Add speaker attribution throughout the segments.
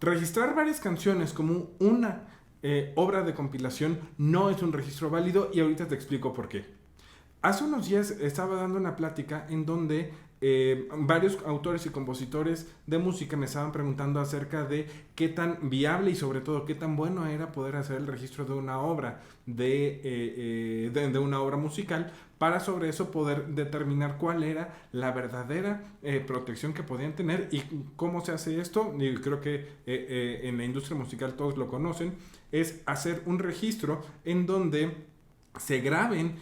Speaker 1: Registrar varias canciones como una obra de compilación no es un registro válido y ahorita te explico por qué. Hace unos días estaba dando una plática en donde varios autores y compositores de música me estaban preguntando acerca de qué tan viable y sobre todo qué tan bueno era poder hacer el registro de una obra de una obra musical para sobre eso poder determinar cuál era la verdadera protección que podían tener y cómo se hace esto. Y creo que en la industria musical todos lo conocen, es hacer un registro en donde se graben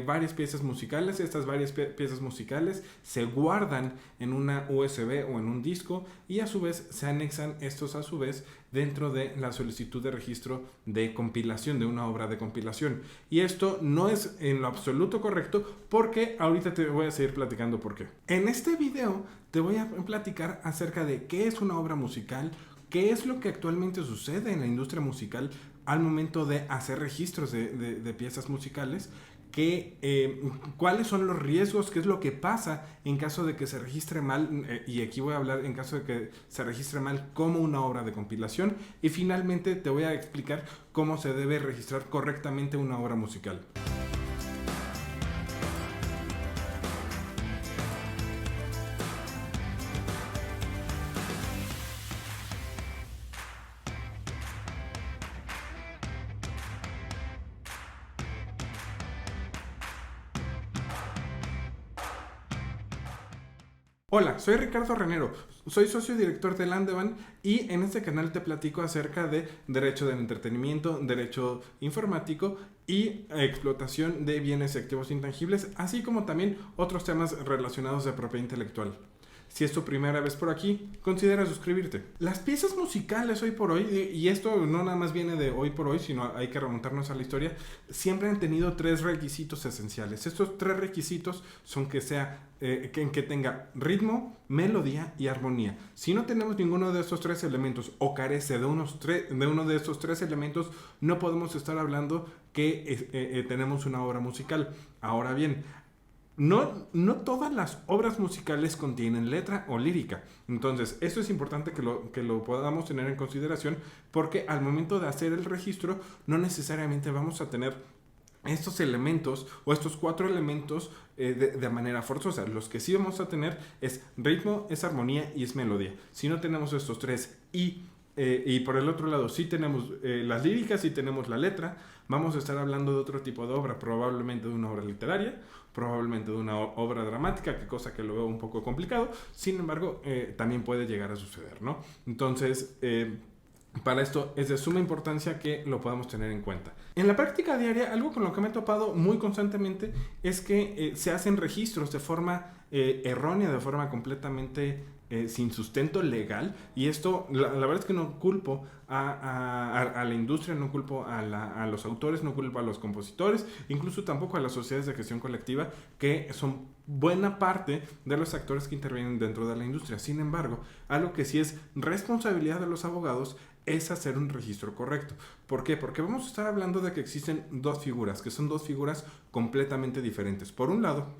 Speaker 1: varias piezas musicales. Estas varias piezas musicales se guardan en una USB o en un disco y a su vez se anexan estos a su vez dentro de la solicitud de registro de compilación de una obra de compilación. Y esto no es en lo absoluto correcto porque ahorita te voy a seguir platicando por qué. En este video te voy a platicar acerca de qué es una obra musical, qué es lo que actualmente sucede en la industria musical al momento de hacer registros de piezas musicales, cuáles son los riesgos, qué es lo que pasa en caso de que se registre mal, y aquí voy a hablar en caso de que se registre mal como una obra de compilación, y finalmente te voy a explicar cómo se debe registrar correctamente una obra musical. Hola, soy Ricardo Renero, soy socio director de Landevan y en este canal te platico acerca de derecho del entretenimiento, derecho informático y explotación de bienes y activos intangibles, así como también otros temas relacionados de propiedad intelectual. Si es tu primera vez por aquí, considera suscribirte. Las piezas musicales hoy por hoy, y esto no nada más viene de hoy por hoy, sino hay que remontarnos a la historia, siempre han tenido tres requisitos esenciales. Estos tres requisitos son que tenga ritmo, melodía y armonía. Si no tenemos ninguno de estos tres elementos o carece de uno de estos tres elementos, no podemos estar hablando que tenemos una obra musical. Ahora bien, no todas las obras musicales contienen letra o lírica. Entonces, esto es importante que lo podamos tener en consideración porque al momento de hacer el registro no necesariamente vamos a tener estos elementos o estos cuatro elementos de manera forzosa. Los que sí vamos a tener es ritmo, es armonía y es melodía. Si no tenemos estos tres y por el otro lado sí tenemos las líricas y tenemos la letra, vamos a estar hablando de otro tipo de obra, probablemente de una obra literaria, probablemente de una obra dramática, que cosa que lo veo un poco complicado. Sin embargo, también puede llegar a suceder, ¿no? Entonces, para esto es de suma importancia que lo podamos tener en cuenta. En la práctica diaria, algo con lo que me he topado muy constantemente es que se hacen registros de forma errónea, de forma completamente sin sustento legal. Y esto, la verdad es que no culpo a la industria, no culpo a los autores, no culpo a los compositores, incluso tampoco a las sociedades de gestión colectiva, que son buena parte de los actores que intervienen dentro de la industria. Sin embargo, algo que sí es responsabilidad de los abogados es hacer un registro correcto. ¿Por qué? Porque vamos a estar hablando de que existen dos figuras, que son dos figuras completamente diferentes. Por un lado,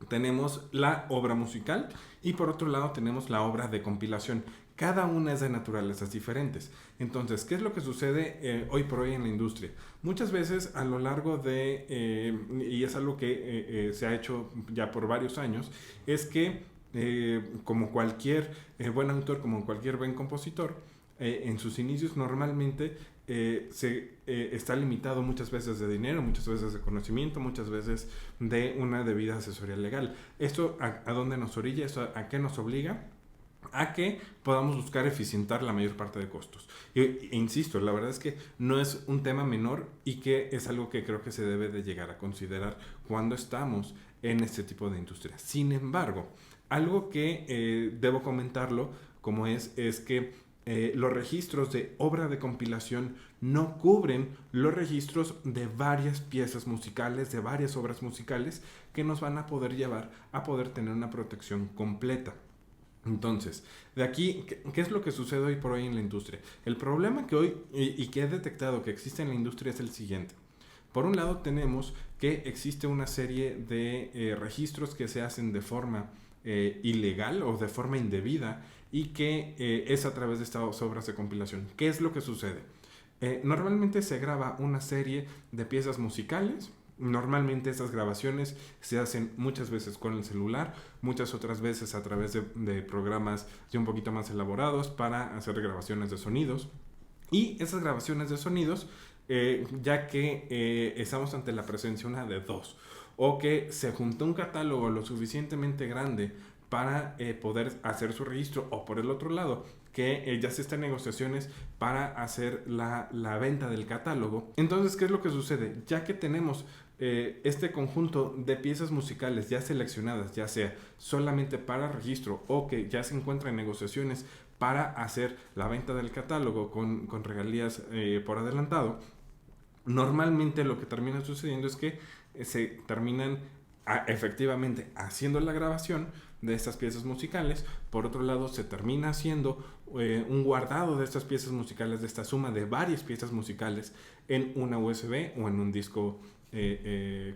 Speaker 1: tenemos la obra musical y por otro lado tenemos la obra de compilación. Cada una es de naturalezas diferentes. Entonces, ¿qué es lo que sucede hoy por hoy en la industria? Muchas veces a lo largo y es algo que se ha hecho ya por varios años, es que como cualquier buen autor, como cualquier buen compositor, en sus inicios normalmente está limitado muchas veces de dinero, muchas veces de conocimiento, muchas veces de una debida asesoría legal. ¿Esto a dónde nos orilla? ¿Esto a qué nos obliga? A que podamos buscar eficientar la mayor parte de costos. Insisto, la verdad es que no es un tema menor y que es algo que creo que se debe de llegar a considerar cuando estamos en este tipo de industria. Sin embargo, algo que debo comentarlo como es que los registros de obra de compilación no cubren los registros de varias piezas musicales, de varias obras musicales que nos van a poder llevar a poder tener una protección completa. Entonces, de aquí, ¿qué es lo que sucede hoy por hoy en la industria? El problema que hoy y que he detectado que existe en la industria es el siguiente. Por un lado tenemos que existe una serie de registros que se hacen de forma ilegal o de forma indebida y que es a través de estas obras de compilación. ¿Qué es lo que sucede? Normalmente se graba una serie de piezas musicales. Normalmente estas grabaciones se hacen muchas veces con el celular, muchas otras veces a través de programas ya un poquito más elaborados para hacer grabaciones de sonidos. Y esas grabaciones de sonidos, ya que estamos ante la presencia una de dos, o que se juntó un catálogo lo suficientemente grande para poder hacer su registro, o por el otro lado, que ya se están en negociaciones para hacer la venta del catálogo. Entonces, ¿qué es lo que sucede? Ya que tenemos este conjunto de piezas musicales ya seleccionadas, ya sea solamente para registro o que ya se encuentra en negociaciones para hacer la venta del catálogo con regalías por adelantado, normalmente lo que termina sucediendo es que se terminan efectivamente haciendo la grabación de estas piezas musicales. Por otro lado, se termina haciendo un guardado de estas piezas musicales, de esta suma de varias piezas musicales en una USB o en un disco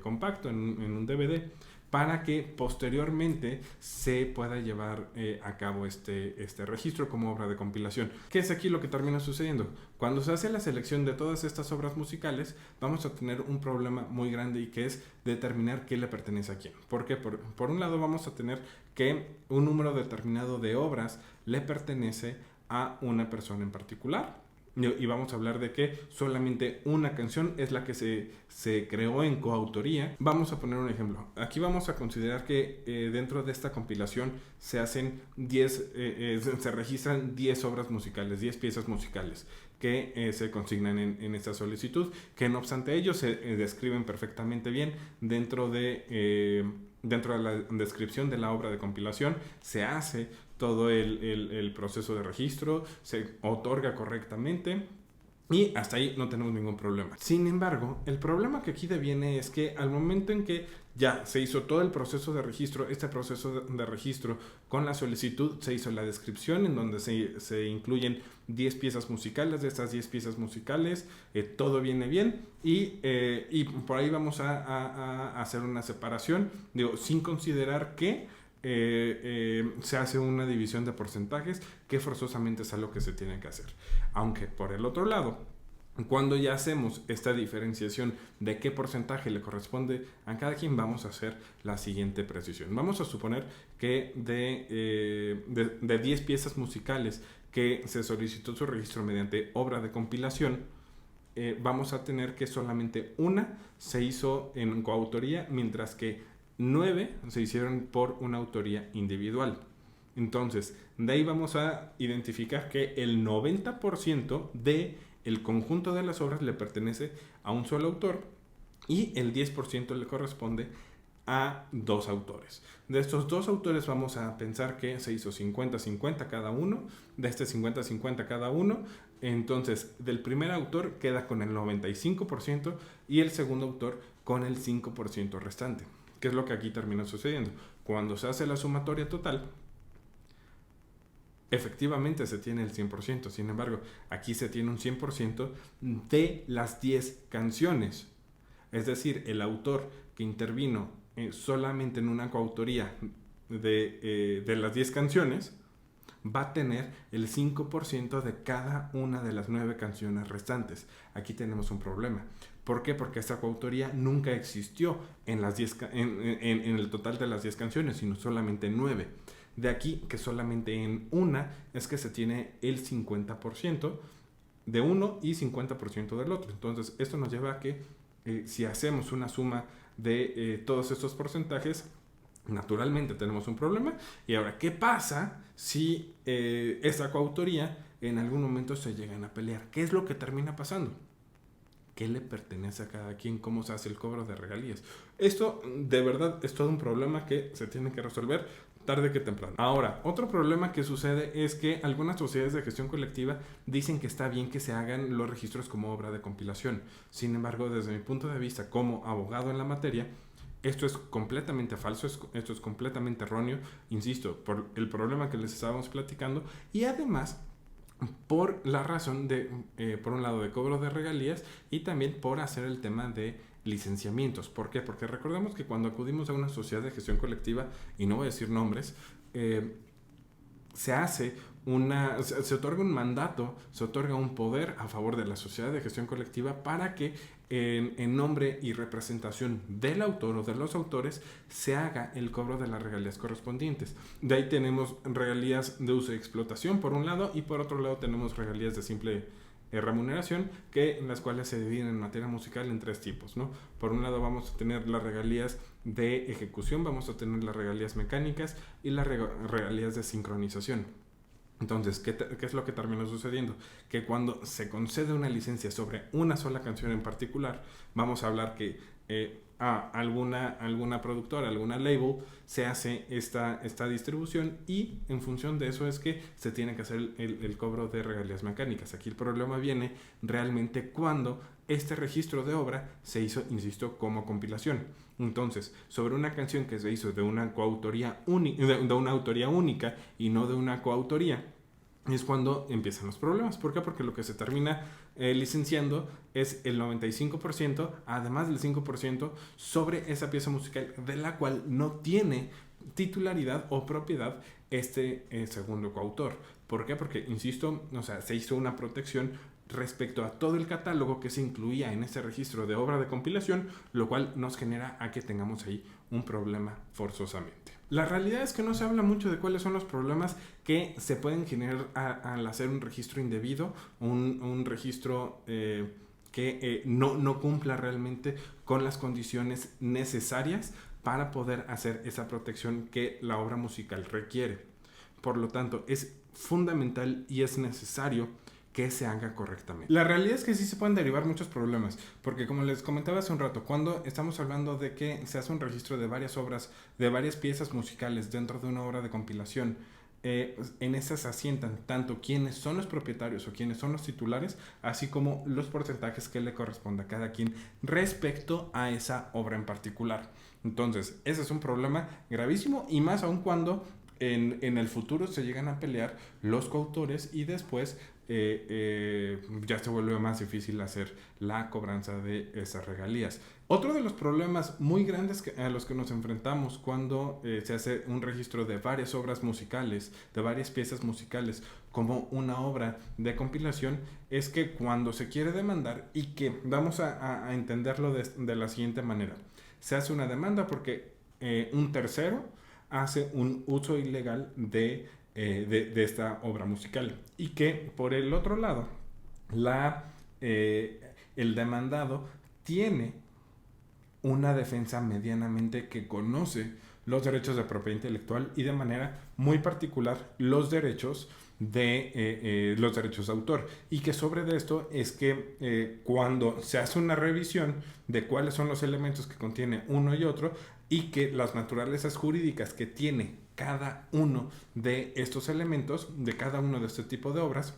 Speaker 1: compacto, en un DVD, para que posteriormente se pueda llevar a cabo este registro como obra de compilación. ¿Qué es aquí lo que termina sucediendo? Cuando se hace la selección de todas estas obras musicales, vamos a tener un problema muy grande, y que es determinar qué le pertenece a quién. Porque por un lado vamos a tener que un número determinado de obras le pertenece a una persona en particular. Y vamos a hablar de que solamente una canción es la que se creó en coautoría. Vamos a poner un ejemplo. Aquí vamos a considerar que dentro de esta compilación se hacen 10, se registran 10 obras musicales, 10 piezas musicales que se consignan en esta solicitud, que no obstante ello se describen perfectamente bien dentro de la descripción de la obra de compilación. Se hace todo el proceso de registro, se otorga correctamente y hasta ahí no tenemos ningún problema. Sin embargo, el problema que aquí deviene es que al momento en que ya se hizo todo el proceso de registro, este proceso de registro con la solicitud, se hizo la descripción en donde se incluyen 10 piezas musicales. De estas 10 piezas musicales, todo viene bien y por ahí vamos a hacer una separación, sin considerar que se hace una división de porcentajes, que forzosamente es algo que se tiene que hacer. Aunque por el otro lado, cuando ya hacemos esta diferenciación de qué porcentaje le corresponde a cada quien, vamos a hacer la siguiente precisión. Vamos a suponer que de 10 piezas musicales que se solicitó su registro mediante obra de compilación, vamos a tener que solamente una se hizo en coautoría, mientras que 9 se hicieron por una autoría individual. Entonces, de ahí vamos a identificar que el 90% del conjunto de las obras le pertenece a un solo autor y el 10% le corresponde a 2 autores. De estos 2 autores vamos a pensar que se hizo 50-50 cada uno. De este 50-50 cada uno, entonces del primer autor queda con el 95% y el segundo autor con el 5% restante. ¿Qué es lo que aquí termina sucediendo? Cuando se hace la sumatoria total, efectivamente se tiene el 100%. Sin embargo, aquí se tiene un 100% de las 10 canciones. Es decir, el autor que intervino solamente en una coautoría de las 10 canciones va a tener el 5% de cada una de las 9 canciones restantes. Aquí tenemos un problema. ¿Por qué? Porque esta coautoría nunca existió en el total de las 10 canciones, sino solamente en 9. De aquí que solamente en una es que se tiene el 50% de uno y 50% del otro. Entonces, esto nos lleva a que si hacemos una suma de todos estos porcentajes, naturalmente tenemos un problema. Y ahora, ¿qué pasa si esta coautoría en algún momento se llegan a pelear? ¿Qué es lo que termina pasando? ¿Qué le pertenece a cada quien? ¿Cómo se hace el cobro de regalías? Esto de verdad es todo un problema que se tiene que resolver tarde que temprano. Ahora, otro problema que sucede es que algunas sociedades de gestión colectiva dicen que está bien que se hagan los registros como obra de compilación. Sin embargo, desde mi punto de vista como abogado en la materia, esto es completamente falso, esto es completamente erróneo, insisto, por el problema que les estábamos platicando, y además por la razón por un lado, de cobro de regalías, y también por hacer el tema de licenciamientos. ¿Por qué? Porque recordemos que cuando acudimos a una sociedad de gestión colectiva, y no voy a decir nombres, se otorga un mandato, se otorga un poder a favor de la sociedad de gestión colectiva para que en nombre y representación del autor o de los autores se haga el cobro de las regalías correspondientes. De ahí tenemos regalías de uso y explotación por un lado, y por otro lado tenemos regalías de simple remuneración, en las cuales se dividen en materia musical en tres tipos, ¿no? Por un lado vamos a tener las regalías de ejecución, vamos a tener las regalías mecánicas y las regalías de sincronización. Entonces, ¿qué es lo que termina sucediendo? Que cuando se concede una licencia sobre una sola canción en particular, vamos a hablar que alguna productora, alguna label, se hace esta distribución, y en función de eso es que se tiene que hacer el cobro de regalías mecánicas. Aquí el problema viene realmente cuando este registro de obra se hizo, insisto, como compilación. Entonces, sobre una canción que se hizo de una coautoría de una autoría única y no de una coautoría, es cuando empiezan los problemas. ¿Por qué? Porque lo que se termina licenciando es el 95%, además del 5%, sobre esa pieza musical de la cual no tiene titularidad o propiedad este segundo coautor. ¿Por qué? Porque, insisto, se hizo una protección respecto a todo el catálogo que se incluía en ese registro de obra de compilación, lo cual nos genera a que tengamos ahí un problema forzosamente. La realidad es que no se habla mucho de cuáles son los problemas que se pueden generar al hacer un registro indebido, un registro que no cumpla realmente con las condiciones necesarias para poder hacer esa protección que la obra musical requiere. Por lo tanto, es fundamental y es necesario que se haga correctamente. La realidad es que sí se pueden derivar muchos problemas, porque como les comentaba hace un rato, cuando estamos hablando de que se hace un registro de varias obras, de varias piezas musicales dentro de una obra de compilación, en esas asientan tanto quiénes son los propietarios o quiénes son los titulares, así como los porcentajes que le corresponda a cada quien respecto a esa obra en particular. Entonces, ese es un problema gravísimo, y más aún cuando en el futuro se llegan a pelear los coautores y después ya se vuelve más difícil hacer la cobranza de esas regalías. Otro de los problemas muy grandes a los que nos enfrentamos cuando se hace un registro de varias obras musicales, de varias piezas musicales, como una obra de compilación, es que cuando se quiere demandar, y que vamos a entenderlo de la siguiente manera: se hace una demanda porque un tercero hace un uso ilegal de esta obra musical, y que por el otro lado el demandado tiene una defensa medianamente que conoce los derechos de propiedad intelectual, y de manera muy particular los derechos de autor, y que sobre de esto es que cuando se hace una revisión de cuáles son los elementos que contiene uno y otro, y que las naturalezas jurídicas que tiene cada uno de estos elementos, de cada uno de este tipo de obras,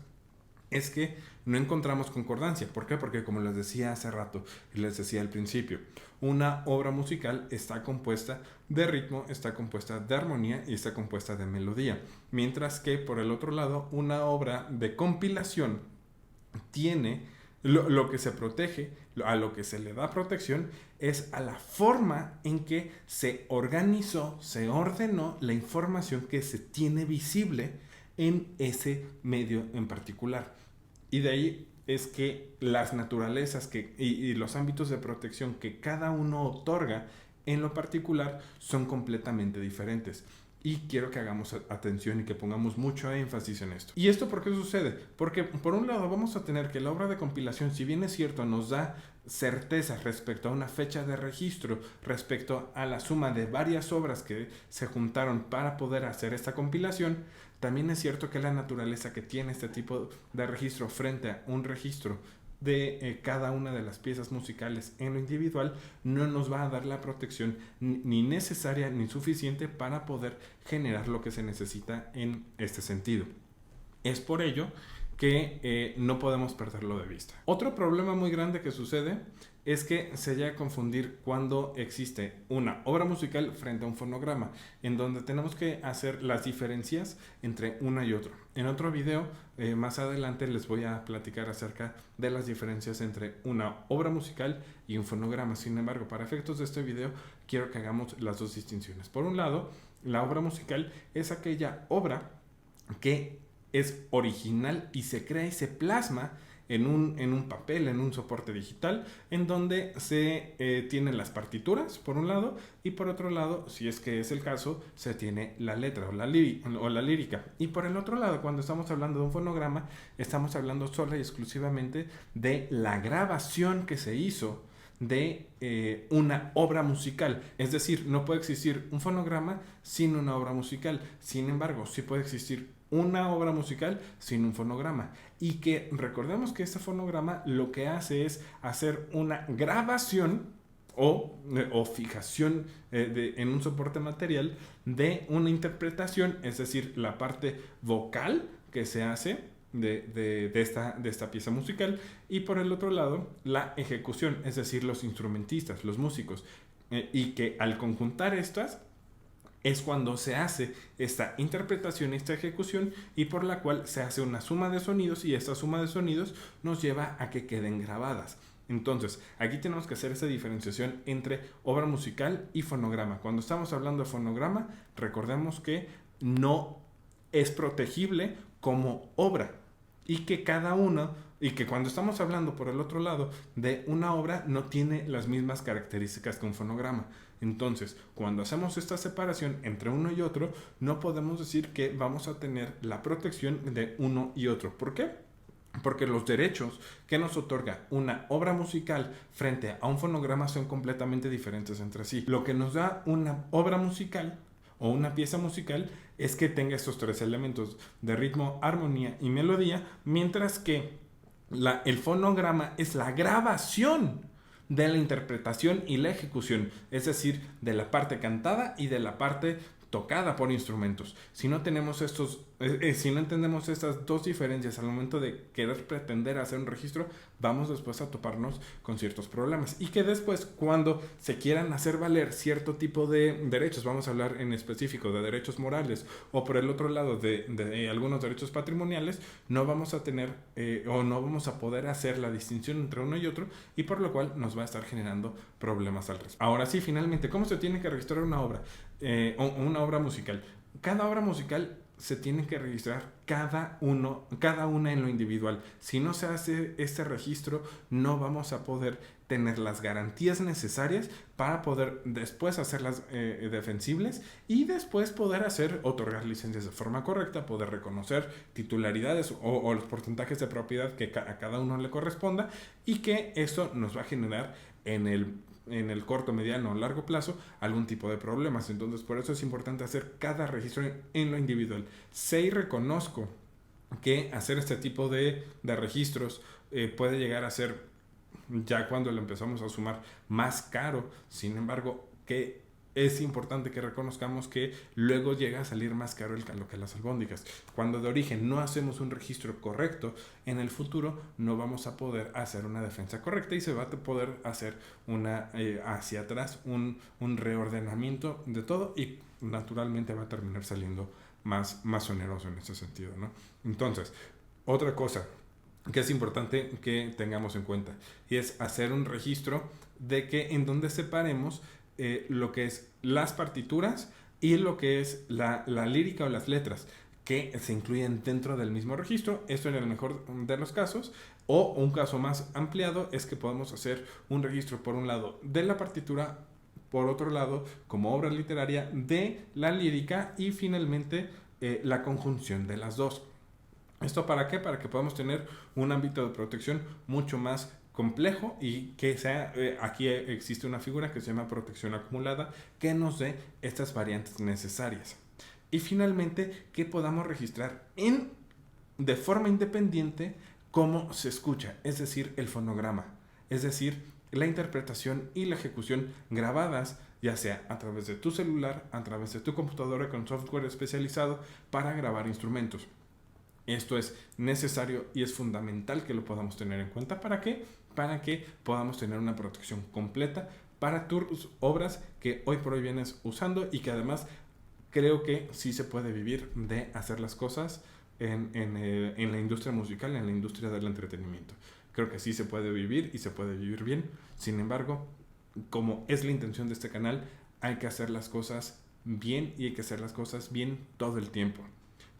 Speaker 1: es que no encontramos concordancia. ¿Por qué? Porque, como les decía hace rato y les decía al principio, una obra musical está compuesta de ritmo, está compuesta de armonía y está compuesta de melodía. Mientras que, por el otro lado, una obra de compilación tiene lo que se protege, a lo que se le da protección, es a la forma en que se organizó, se ordenó la información que se tiene visible en ese medio en particular. Y de ahí es que las naturalezas y los ámbitos de protección que cada uno otorga en lo particular son completamente diferentes. Y quiero que hagamos atención y que pongamos mucho énfasis en esto. ¿Y esto por qué sucede? Porque por un lado vamos a tener que la obra de compilación, si bien es cierto, nos da certeza respecto a una fecha de registro, respecto a la suma de varias obras que se juntaron para poder hacer esta compilación, también es cierto que la naturaleza que tiene este tipo de registro frente a un registro de cada una de las piezas musicales en lo individual no nos va a dar la protección ni necesaria ni suficiente para poder generar lo que se necesita en este sentido. Es por ello que no podemos perderlo de vista. Otro problema muy grande que sucede es que se llega a confundir cuando existe una obra musical frente a un fonograma, en donde tenemos que hacer las diferencias entre una y otra. En otro video, más adelante, les voy a platicar acerca de las diferencias entre una obra musical y un fonograma. Sin embargo, para efectos de este video, quiero que hagamos las dos distinciones. Por un lado, la obra musical es aquella obra que es original y se crea y se plasma en un papel, en un soporte digital, en donde se tienen las partituras, por un lado, y por otro lado, si es que es el caso, se tiene la letra o la lírica. Y por el otro lado, cuando estamos hablando de un fonograma, estamos hablando sola y exclusivamente de la grabación que se hizo de una obra musical. Es decir, no puede existir un fonograma sin una obra musical. Sin embargo, sí puede existir una obra musical sin un fonograma. Y que recordemos que este fonograma lo que hace es hacer una grabación o fijación en un soporte material de una interpretación, es decir, la parte vocal que se hace de esta pieza musical, y por el otro lado la ejecución, es decir, los instrumentistas, los músicos, y que al conjuntar estas es cuando se hace esta interpretación, esta ejecución, y por la cual se hace una suma de sonidos, y esta suma de sonidos nos lleva a que queden grabadas. Entonces, aquí tenemos que hacer esa diferenciación entre obra musical y fonograma. Cuando estamos hablando de fonograma, recordemos que no es protegible como obra, y que cada uno, y que cuando estamos hablando por el otro lado de una obra, no tiene las mismas características que un fonograma. Entonces, cuando hacemos esta separación entre uno y otro, no podemos decir que vamos a tener la protección de uno y otro. ¿Por qué? Porque los derechos que nos otorga una obra musical frente a un fonograma son completamente diferentes entre sí. Lo que nos da una obra musical o una pieza musical es que tenga estos tres elementos de ritmo, armonía y melodía, mientras que el fonograma es la grabación de la interpretación y la ejecución, es decir, de la parte cantada y de la parte tocada por instrumentos. Si no tenemos si no entendemos estas dos diferencias al momento de querer pretender hacer un registro, vamos después a toparnos con ciertos problemas, y que después, cuando se quieran hacer valer cierto tipo de derechos, vamos a hablar en específico de derechos morales, o por el otro lado de algunos derechos patrimoniales, no vamos a tener o no vamos a poder hacer la distinción entre uno y otro, y por lo cual nos va a estar generando problemas al respecto. Ahora sí, finalmente, ¿cómo se tiene que registrar una obra? Una obra musical. Cada obra musical se tiene que registrar cada una en lo individual. Si no se hace este registro, no vamos a poder tener las garantías necesarias para poder después hacerlas defensibles, y después poder otorgar licencias de forma correcta, poder reconocer titularidades o los porcentajes de propiedad que a cada uno le corresponda, y que eso nos va a generar en el corto, mediano o largo plazo algún tipo de problemas. Entonces, por eso es importante hacer cada registro en lo individual. Sé y reconozco que hacer este tipo de registros puede llegar a ser, ya cuando lo empezamos a sumar, más caro. Sin embargo, que es importante que reconozcamos que luego llega a salir más caro lo que las albóndigas. Cuando de origen no hacemos un registro correcto, en el futuro no vamos a poder hacer una defensa correcta, y se va a poder hacer hacia atrás un reordenamiento de todo, y naturalmente va a terminar saliendo más oneroso en ese sentido, ¿no? Entonces, otra cosa que es importante que tengamos en cuenta, y es hacer un registro de que en donde separemos lo que es las partituras y lo que es la lírica o las letras, que se incluyen dentro del mismo registro. Esto en el mejor de los casos, o un caso más ampliado es que podemos hacer un registro, por un lado, de la partitura, por otro lado, como obra literaria, de la lírica, y finalmente la conjunción de las dos. ¿Esto para qué? Para que podamos tener un ámbito de protección mucho más complejo, y que aquí existe una figura que se llama protección acumulada, que nos dé estas variantes necesarias. Y finalmente, que podamos registrar de forma independiente cómo se escucha, es decir, el fonograma, es decir, la interpretación y la ejecución grabadas, ya sea a través de tu celular, a través de tu computadora con software especializado para grabar instrumentos. Esto es necesario y es fundamental que lo podamos tener en cuenta. ¿Para qué? Para que podamos tener una protección completa para tus obras que hoy por hoy vienes usando y que además creo que sí se puede vivir de hacer las cosas en la industria musical, en la industria del entretenimiento. Creo que sí se puede vivir y se puede vivir bien. Sin embargo, como es la intención de este canal, hay que hacer las cosas bien y hay que hacer las cosas bien todo el tiempo.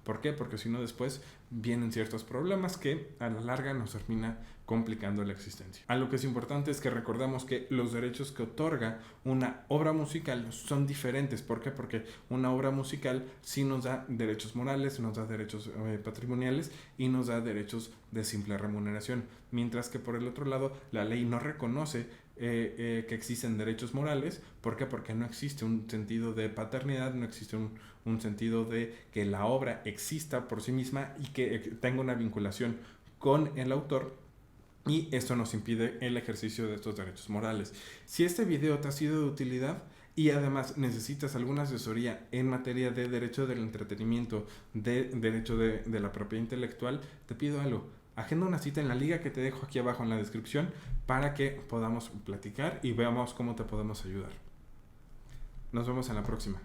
Speaker 1: ¿Por qué? Porque si no después vienen ciertos problemas que a la larga nos termina complicando la existencia. Algo que es importante es que recordemos que los derechos que otorga una obra musical son diferentes. ¿Por qué? Porque una obra musical sí nos da derechos morales, nos da derechos patrimoniales y nos da derechos de simple remuneración. Mientras que por el otro lado la ley no reconoce que existen derechos morales. ¿Por qué? Porque no existe un sentido de paternidad, no existe un sentido de que la obra exista por sí misma y que tenga una vinculación con el autor, y esto nos impide el ejercicio de estos derechos morales. Si este video te ha sido de utilidad y además necesitas alguna asesoría en materia de derecho del entretenimiento, de derecho de la propiedad intelectual, te pido algo. Agenda una cita en la liga que te dejo aquí abajo en la descripción para que podamos platicar y veamos cómo te podemos ayudar. Nos vemos en la próxima.